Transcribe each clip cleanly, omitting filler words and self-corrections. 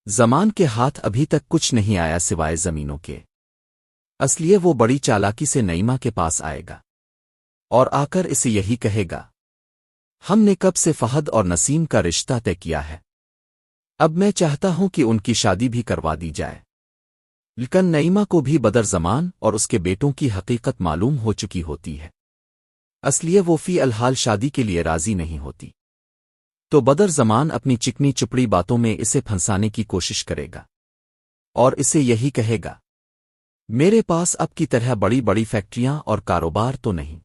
زمان کے ہاتھ ابھی تک کچھ نہیں آیا سوائے زمینوں کے، اس لیے وہ بڑی چالاکی سے نعیمہ کے پاس آئے گا اور آ کر اسے یہی کہے گا، ہم نے کب سے فہد اور نسیم کا رشتہ طے کیا ہے، اب میں چاہتا ہوں کہ ان کی شادی بھی کروا دی جائے۔ لیکن نعیمہ کو بھی بدر زمان اور اس کے بیٹوں کی حقیقت معلوم ہو چکی ہوتی ہے، اس لیے وہ فی الحال شادی کے لیے راضی نہیں ہوتی۔ تو بدر زمان اپنی چکنی چپڑی باتوں میں اسے پھنسانے کی کوشش کرے گا اور اسے یہی کہے گا، میرے پاس اب کی طرح بڑی بڑی فیکٹریاں اور کاروبار تو نہیں،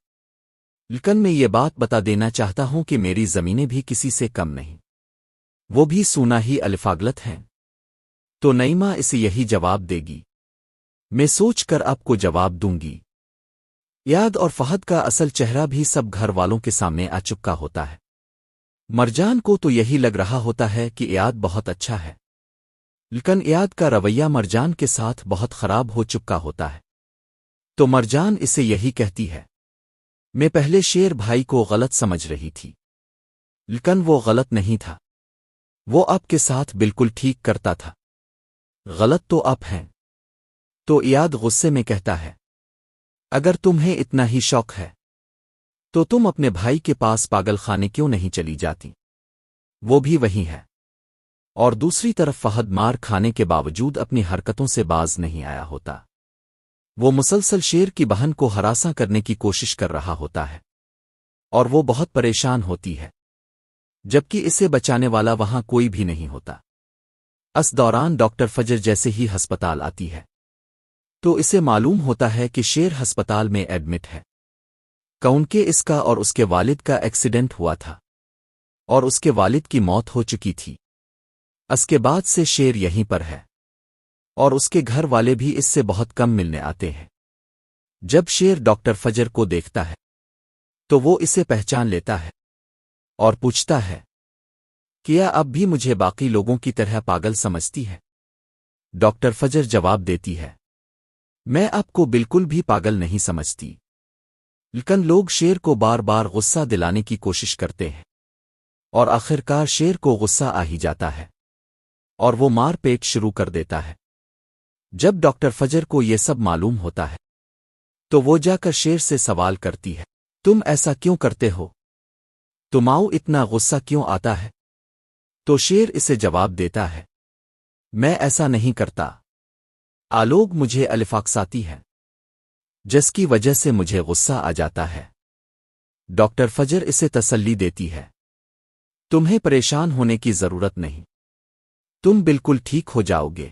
لیکن میں یہ بات بتا دینا چاہتا ہوں کہ میری زمینیں بھی کسی سے کم نہیں، وہ بھی سونا ہی الفاغلت ہیں۔ تو نعیمہ اسے یہی جواب دے گی، میں سوچ کر آپ کو جواب دوں گی۔ ایاد اور فہد کا اصل چہرہ بھی سب گھر والوں کے سامنے آ چکا ہوتا ہے۔ مرجان کو تو یہی لگ رہا ہوتا ہے کہ ایاد بہت اچھا ہے، لیکن ایاد کا رویہ مرجان کے ساتھ بہت خراب ہو چکا ہوتا ہے۔ تو مرجان اسے یہی کہتی ہے، میں پہلے شیر بھائی کو غلط سمجھ رہی تھی، لیکن وہ غلط نہیں تھا، وہ آپ کے ساتھ بالکل ٹھیک کرتا تھا، غلط تو آپ ہیں۔ تو ایاد غصے میں کہتا ہے، اگر تمہیں اتنا ہی شوق ہے تو تم اپنے بھائی کے پاس پاگل خانے کیوں نہیں چلی جاتی، وہ بھی وہی ہے۔ اور دوسری طرف فہد مار کھانے کے باوجود اپنی حرکتوں سے باز نہیں آیا ہوتا، وہ مسلسل شیر کی بہن کو ہراساں کرنے کی کوشش کر رہا ہوتا ہے اور وہ بہت پریشان ہوتی ہے، جبکہ اسے بچانے والا وہاں کوئی بھی نہیں ہوتا۔ اس دوران ڈاکٹر فجر جیسے ہی ہسپتال آتی ہے تو اسے معلوم ہوتا ہے کہ شیر ہسپتال میں ایڈمٹ ہے، کیونکہ اس کا اور اس کے والد کا ایکسیڈنٹ ہوا تھا اور اس کے والد کی موت ہو چکی تھی۔ اس کے بعد سے شیر یہیں پر ہے اور اس کے گھر والے بھی اس سے بہت کم ملنے آتے ہیں۔ جب شیر ڈاکٹر فجر کو دیکھتا ہے تو وہ اسے پہچان لیتا ہے اور پوچھتا ہے، کیا اب بھی مجھے باقی لوگوں کی طرح پاگل سمجھتی ہے؟ ڈاکٹر فجر جواب دیتی ہے، میں آپ کو بالکل بھی پاگل نہیں سمجھتی، لیکن لوگ شیر کو بار بار غصہ دلانے کی کوشش کرتے ہیں اور آخرکار شیر کو غصہ آ ہی جاتا ہے اور وہ مار پیٹ شروع کر دیتا ہے۔ جب ڈاکٹر فجر کو یہ سب معلوم ہوتا ہے تو وہ جا کر شیر سے سوال کرتی ہے، تم ایسا کیوں کرتے ہو؟ تمہاؤ اتنا غصہ کیوں آتا ہے؟ تو شیر اسے جواب دیتا ہے، میں ایسا نہیں کرتا، آلوگ مجھے الفاقساتی ہے جس کی وجہ سے مجھے غصہ آ جاتا ہے۔ ڈاکٹر فجر اسے تسلی دیتی ہے، تمہیں پریشان ہونے کی ضرورت نہیں، تم بالکل ٹھیک ہو جاؤ گے۔